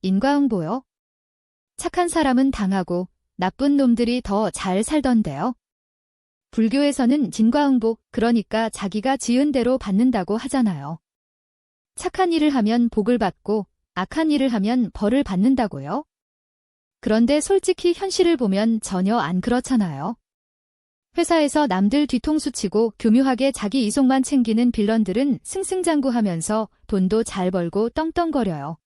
인과응보요? 착한 사람은 당하고 나쁜 놈들이 더 잘 살던데요. 불교에서는 진과응보, 그러니까 자기가 지은 대로 받는다고 하잖아요. 착한 일을 하면 복을 받고 악한 일을 하면 벌을 받는다고요? 그런데 솔직히 현실을 보면 전혀 안 그렇잖아요. 회사에서 남들 뒤통수 치고 교묘하게 자기 이속만 챙기는 빌런들은 승승장구하면서 돈도 잘 벌고 떵떵거려요.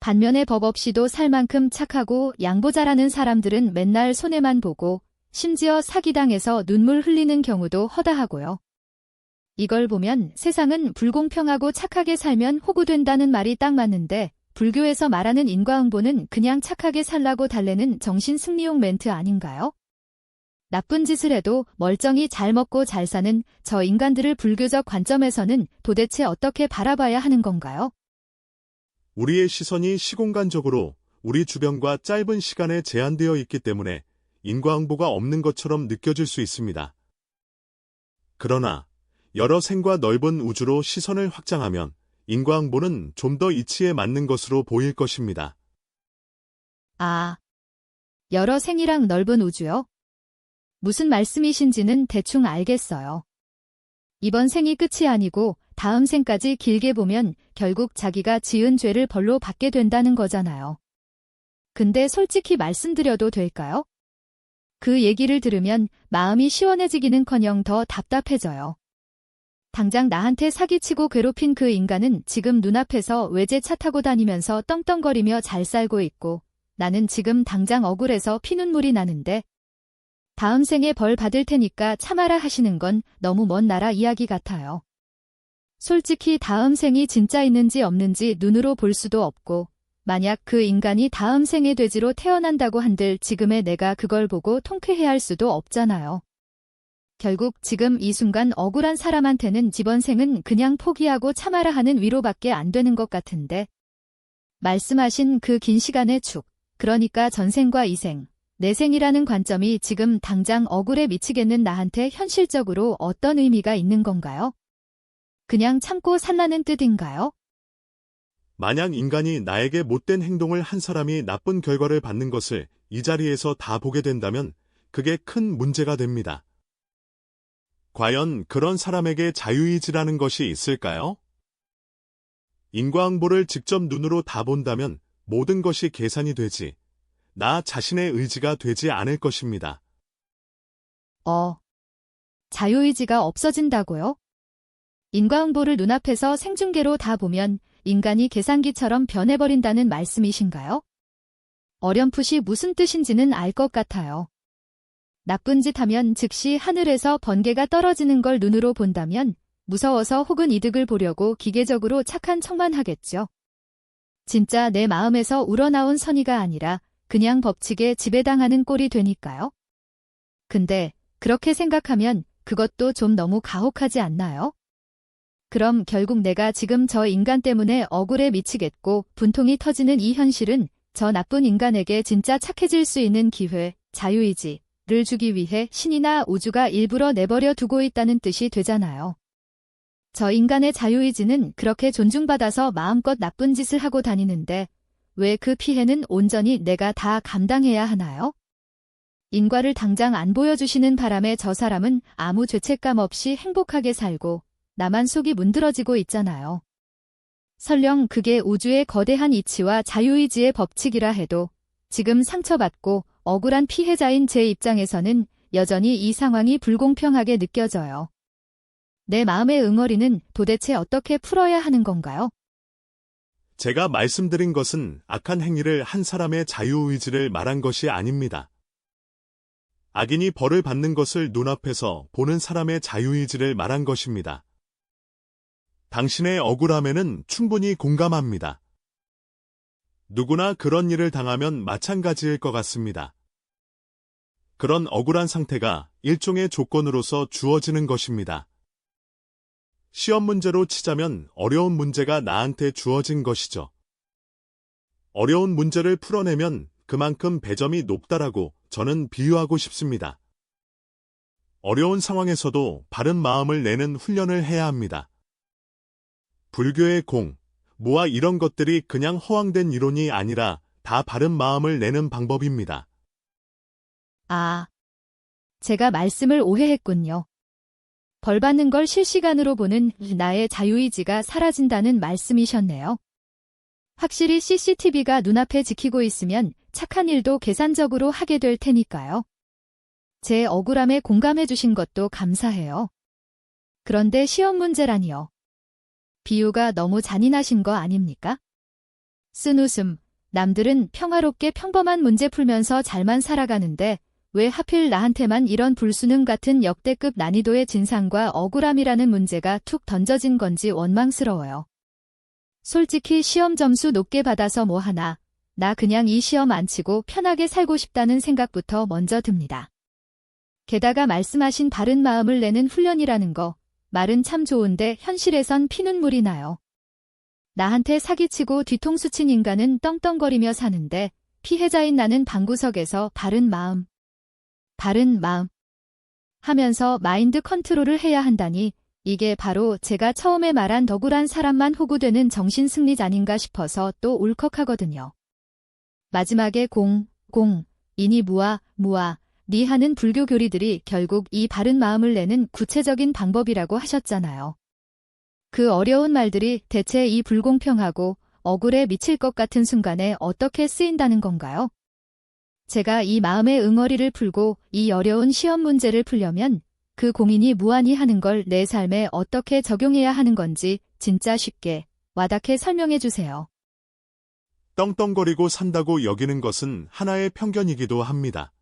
반면에 법 없이도 살 만큼 착하고 양보 잘하는 사람들은 맨날 손해만 보고 심지어 사기당해서 눈물 흘리는 경우도 허다하고요. 이걸 보면 세상은 불공평하고 착하게 살면 호구된다는 말이 딱 맞는데 불교에서 말하는 인과응보는 그냥 착하게 살라고 달래는 정신승리용 멘트 아닌가요? 나쁜 짓을 해도 멀쩡히 잘 먹고 잘 사는 저 인간들을 불교적 관점에서는 도대체 어떻게 바라봐야 하는 건가요? 우리의 시선이 시공간적으로 우리 주변과 짧은 시간에 제한되어 있기 때문에 인과응보가 없는 것처럼 느껴질 수 있습니다. 그러나 여러 생과 넓은 우주로 시선을 확장하면 인과응보는 좀 더 이치에 맞는 것으로 보일 것입니다. 아, 여러 생이랑 넓은 우주요? 무슨 말씀이신지는 대충 알겠어요. 이번 생이 끝이 아니고 다음 생까지 길게 보면 결국 자기가 지은 죄를 벌로 받게 된다는 거잖아요. 근데 솔직히 말씀드려도 될까요? 그 얘기를 들으면 마음이 시원해지기는커녕 더 답답해져요. 당장 나한테 사기치고 괴롭힌 그 인간은 지금 눈앞에서 외제차 타고 다니면서 떵떵거리며 잘 살고 있고 나는 지금 당장 억울해서 피눈물이 나는데 다음 생에 벌 받을 테니까 참아라 하시는 건 너무 먼 나라 이야기 같아요. 솔직히 다음 생이 진짜 있는지 없는지 눈으로 볼 수도 없고 만약 그 인간이 다음 생의 돼지로 태어난다고 한들 지금의 내가 그걸 보고 통쾌해할 수도 없잖아요. 결국 지금 이 순간 억울한 사람한테는 이번 생은 그냥 포기하고 참아라 하는 위로밖에 안 되는 것 같은데 말씀하신 그 긴 시간의 축, 그러니까 전생과 이생, 내생이라는 관점이 지금 당장 억울에 미치겠는 나한테 현실적으로 어떤 의미가 있는 건가요? 그냥 참고 살라는 뜻인가요? 만약 인간이 나에게 못된 행동을 한 사람이 나쁜 결과를 받는 것을 이 자리에서 다 보게 된다면 그게 큰 문제가 됩니다. 과연 그런 사람에게 자유의지라는 것이 있을까요? 인과응보를 직접 눈으로 다 본다면 모든 것이 계산이 되지, 나 자신의 의지가 되지 않을 것입니다. 자유의지가 없어진다고요? 인과응보를 눈앞에서 생중계로 다 보면 인간이 계산기처럼 변해버린다는 말씀이신가요? 어렴풋이 무슨 뜻인지는 알 것 같아요. 나쁜 짓 하면 즉시 하늘에서 번개가 떨어지는 걸 눈으로 본다면 무서워서 혹은 이득을 보려고 기계적으로 착한 척만 하겠죠. 진짜 내 마음에서 우러나온 선의가 아니라 그냥 법칙에 지배당하는 꼴이 되니까요. 근데 그렇게 생각하면 그것도 좀 너무 가혹하지 않나요? 그럼 결국 내가 지금 저 인간 때문에 억울에 미치겠고 분통이 터지는 이 현실은 저 나쁜 인간에게 진짜 착해질 수 있는 기회, 자유의지를 주기 위해 신이나 우주가 일부러 내버려 두고 있다는 뜻이 되잖아요. 저 인간의 자유의지는 그렇게 존중받아서 마음껏 나쁜 짓을 하고 다니는데 왜 그 피해는 온전히 내가 다 감당해야 하나요? 인과를 당장 안 보여주시는 바람에 저 사람은 아무 죄책감 없이 행복하게 살고 나만 속이 문드러지고 있잖아요. 설령 그게 우주의 거대한 이치와 자유의지의 법칙이라 해도 지금 상처받고 억울한 피해자인 제 입장에서는 여전히 이 상황이 불공평하게 느껴져요. 내 마음의 응어리는 도대체 어떻게 풀어야 하는 건가요? 제가 말씀드린 것은 악한 행위를 한 사람의 자유의지를 말한 것이 아닙니다. 악인이 벌을 받는 것을 눈앞에서 보는 사람의 자유의지를 말한 것입니다. 당신의 억울함에는 충분히 공감합니다. 누구나 그런 일을 당하면 마찬가지일 것 같습니다. 그런 억울한 상태가 일종의 조건으로서 주어지는 것입니다. 시험 문제로 치자면 어려운 문제가 나한테 주어진 것이죠. 어려운 문제를 풀어내면 그만큼 배점이 높다라고 저는 비유하고 싶습니다. 어려운 상황에서도 바른 마음을 내는 훈련을 해야 합니다. 불교의 공, 무아 이런 것들이 그냥 허황된 이론이 아니라 다 바른 마음을 내는 방법입니다. 아, 제가 말씀을 오해했군요. 벌 받는 걸 실시간으로 보는 나의 자유의지가 사라진다는 말씀이셨네요. 확실히 CCTV가 눈앞에 지키고 있으면 착한 일도 계산적으로 하게 될 테니까요. 제 억울함에 공감해 주신 것도 감사해요. 그런데 시험 문제라니요. 비유가 너무 잔인하신 거 아닙니까? 쓴 웃음, 남들은 평화롭게 평범한 문제 풀면서 잘만 살아가는데 왜 하필 나한테만 이런 불수능 같은 역대급 난이도의 진상과 억울함이라는 문제가 툭 던져진 건지 원망스러워요. 솔직히 시험 점수 높게 받아서 뭐 하나, 나 그냥 이 시험 안 치고 편하게 살고 싶다는 생각부터 먼저 듭니다. 게다가 말씀하신 바른 마음을 내는 훈련이라는 거, 말은 참 좋은데 현실에선 피눈물이 나요. 나한테 사기치고 뒤통수 친 인간은 떵떵거리며 사는데 피해자인 나는 방구석에서 바른 마음 하면서 마인드 컨트롤을 해야 한다니 이게 바로 제가 처음에 말한 억울한 사람만 호구되는 정신승리 아닌가 싶어서 또 울컥하거든요. 마지막에 이니 무아, 니 하는 불교 교리들이 결국 이 바른 마음을 내는 구체적인 방법이라고 하셨잖아요. 그 어려운 말들이 대체 이 불공평하고 억울에 미칠 것 같은 순간에 어떻게 쓰인다는 건가요? 제가 이 마음의 응어리를 풀고 이 어려운 시험 문제를 풀려면 그 공인이 무한히 하는 걸 내 삶에 어떻게 적용해야 하는 건지 진짜 쉽게 와닿게 설명해 주세요. 떵떵거리고 산다고 여기는 것은 하나의 편견이기도 합니다.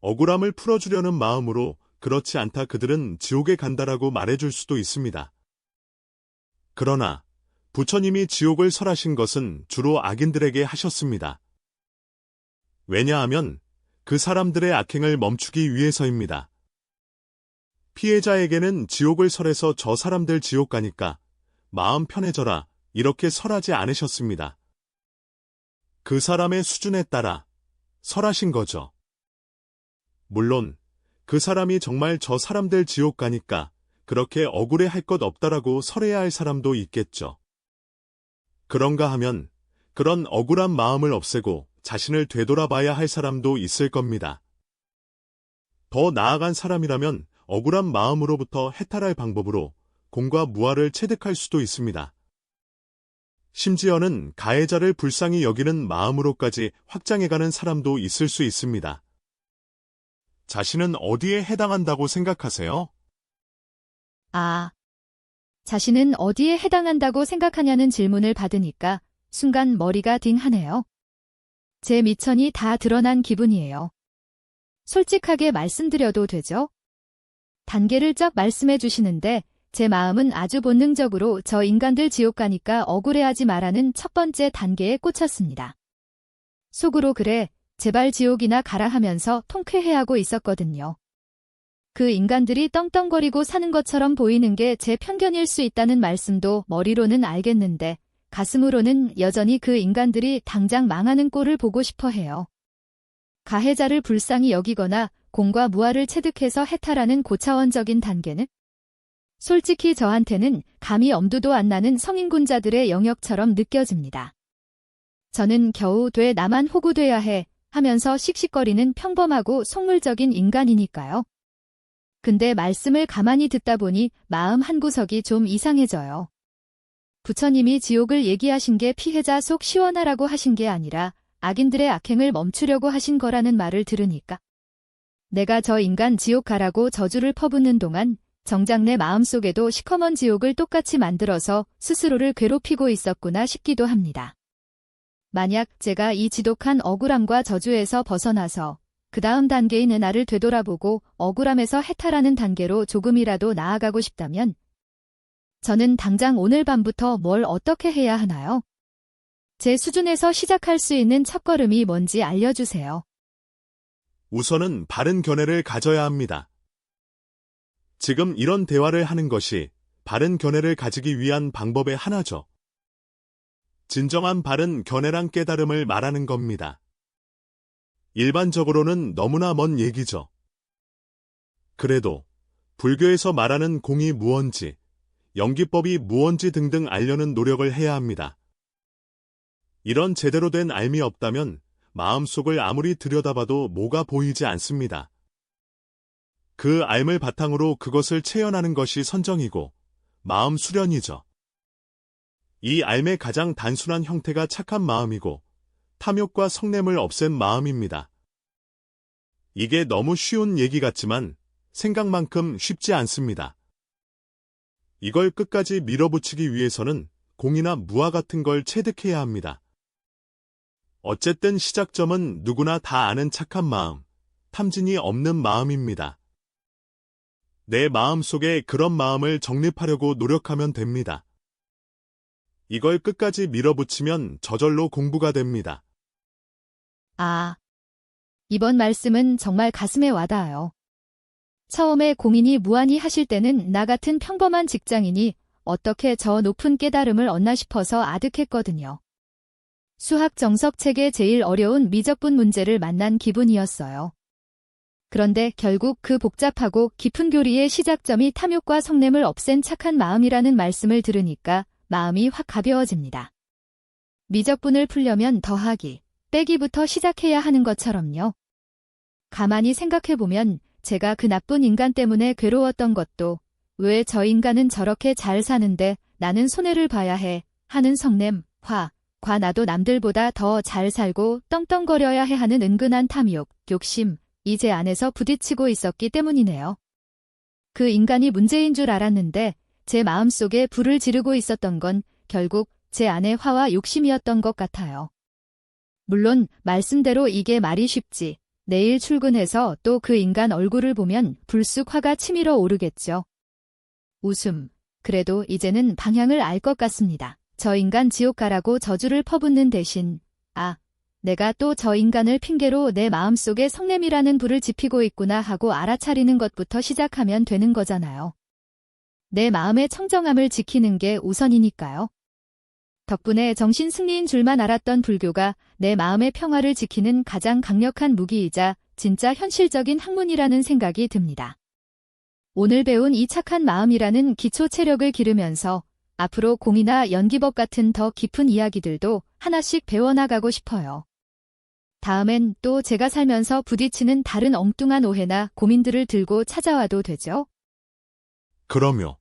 억울함을 풀어주려는 마음으로 그렇지 않다 그들은 지옥에 간다라고 말해줄 수도 있습니다. 그러나 부처님이 지옥을 설하신 것은 주로 악인들에게 하셨습니다. 왜냐하면 그 사람들의 악행을 멈추기 위해서입니다. 피해자에게는 지옥을 설해서 저 사람들 지옥 가니까 마음 편해져라 이렇게 설하지 않으셨습니다. 그 사람의 수준에 따라 설하신 거죠. 물론 그 사람이 정말 저 사람들 지옥 가니까 그렇게 억울해 할 것 없다라고 설해야 할 사람도 있겠죠. 그런가 하면 그런 억울한 마음을 없애고 자신을 되돌아봐야 할 사람도 있을 겁니다. 더 나아간 사람이라면 억울한 마음으로부터 해탈할 방법으로 공과 무아를 체득할 수도 있습니다. 심지어는 가해자를 불쌍히 여기는 마음으로까지 확장해가는 사람도 있을 수 있습니다. 자신은 어디에 해당한다고 생각하세요? 자신은 어디에 해당한다고 생각하냐는 질문을 받으니까 순간 머리가 띵하네요. 제 미천이 다 드러난 기분이에요. 솔직하게 말씀드려도 되죠? 단계를 쫙 말씀해 주시는데 제 마음은 아주 본능적으로 저 인간들 지옥 가니까 억울해하지 마라는 첫 번째 단계에 꽂혔습니다. 속으로 그래, 제발 지옥이나 가라 하면서 통쾌해하고 있었거든요. 그 인간들이 떵떵거리고 사는 것처럼 보이는 게 제 편견일 수 있다는 말씀도 머리로는 알겠는데 가슴으로는 여전히 그 인간들이 당장 망하는 꼴을 보고 싶어 해요. 가해자를 불쌍히 여기거나 공과 무아를 체득해서 해탈하는 고차원적인 단계는 솔직히 저한테는 감히 엄두도 안 나는 성인군자들의 영역처럼 느껴집니다. 저는 겨우 돼 나만 호구돼야 해 하면서 씩씩거리는 평범하고 속물적인 인간이니까요. 근데 말씀을 가만히 듣다 보니 마음 한구석이 좀 이상해져요. 부처님이 지옥을 얘기하신 게 피해자 속 시원하라고 하신 게 아니라 악인들의 악행을 멈추려고 하신 거라는 말을 들으니까 내가 저 인간 지옥 가라고 저주를 퍼붓는 동안 정작 내 마음속에도 시커먼 지옥을 똑같이 만들어서 스스로를 괴롭히고 있었구나 싶기도 합니다. 만약 제가 이 지독한 억울함과 저주에서 벗어나서 그 다음 단계인 나를 되돌아보고 억울함에서 해탈하는 단계로 조금이라도 나아가고 싶다면 저는 당장 오늘 밤부터 뭘 어떻게 해야 하나요? 제 수준에서 시작할 수 있는 첫걸음이 뭔지 알려주세요. 우선은 바른 견해를 가져야 합니다. 지금 이런 대화를 하는 것이 바른 견해를 가지기 위한 방법의 하나죠. 진정한 바른 견해랑 깨달음을 말하는 겁니다. 일반적으로는 너무나 먼 얘기죠. 그래도 불교에서 말하는 공이 무언지, 연기법이 무언지 등등 알려는 노력을 해야 합니다. 이런 제대로 된 알미 없다면 마음속을 아무리 들여다봐도 뭐가 보이지 않습니다. 그 알을 바탕으로 그것을 체현하는 것이 선정이고 마음 수련이죠. 이 알의 가장 단순한 형태가 착한 마음이고 탐욕과 성냄을 없앤 마음입니다. 이게 너무 쉬운 얘기 같지만 생각만큼 쉽지 않습니다. 이걸 끝까지 밀어붙이기 위해서는 공이나 무와 같은 걸 체득해야 합니다. 어쨌든 시작점은 누구나 다 아는 착한 마음, 탐진이 없는 마음입니다. 내 마음 속에 그런 마음을 정립하려고 노력하면 됩니다. 이걸 끝까지 밀어붙이면 저절로 공부가 됩니다. 아, 이번 말씀은 정말 가슴에 와닿아요. 처음에 고민이 무한히 하실 때는 나 같은 평범한 직장인이 어떻게 저 높은 깨달음을 얻나 싶어서 아득했거든요. 수학 정석 책의 제일 어려운 미적분 문제를 만난 기분이었어요. 그런데 결국 그 복잡하고 깊은 교리의 시작점이 탐욕과 성냄을 없앤 착한 마음이라는 말씀을 들으니까 마음이 확 가벼워집니다. 미적분을 풀려면 더하기, 빼기부터 시작해야 하는 것처럼요. 가만히 생각해보면 제가 그 나쁜 인간 때문에 괴로웠던 것도 왜 저 인간은 저렇게 잘 사는데 나는 손해를 봐야 해 하는 성냄, 과 나도 남들보다 더 잘 살고 떵떵거려야 해 하는 은근한 탐욕, 욕심, 이 제 안에서 부딪히고 있었기 때문이네요. 그 인간이 문제인 줄 알았는데 제 마음속에 불을 지르고 있었던 건 결국 제 안의 화와 욕심이었던 것 같아요. 물론 말씀대로 이게 말이 쉽지. 내일 출근해서 또 그 인간 얼굴을 보면 불쑥 화가 치밀어 오르겠죠. 웃음. 그래도 이제는 방향을 알 것 같습니다. 저 인간 지옥 가라고 저주를 퍼붓는 대신 내가 또 저 인간을 핑계로 내 마음속에 성냄이라는 불을 지피고 있구나 하고 알아차리는 것부터 시작하면 되는 거잖아요. 내 마음의 청정함을 지키는 게 우선이니까요. 덕분에 정신 승리인 줄만 알았던 불교가 내 마음의 평화를 지키는 가장 강력한 무기이자 진짜 현실적인 학문이라는 생각이 듭니다. 오늘 배운 이 착한 마음이라는 기초 체력을 기르면서 앞으로 공이나 연기법 같은 더 깊은 이야기들도 하나씩 배워나가고 싶어요. 다음엔 또 제가 살면서 부딪히는 다른 엉뚱한 오해나 고민들을 들고 찾아와도 되죠? 그럼요.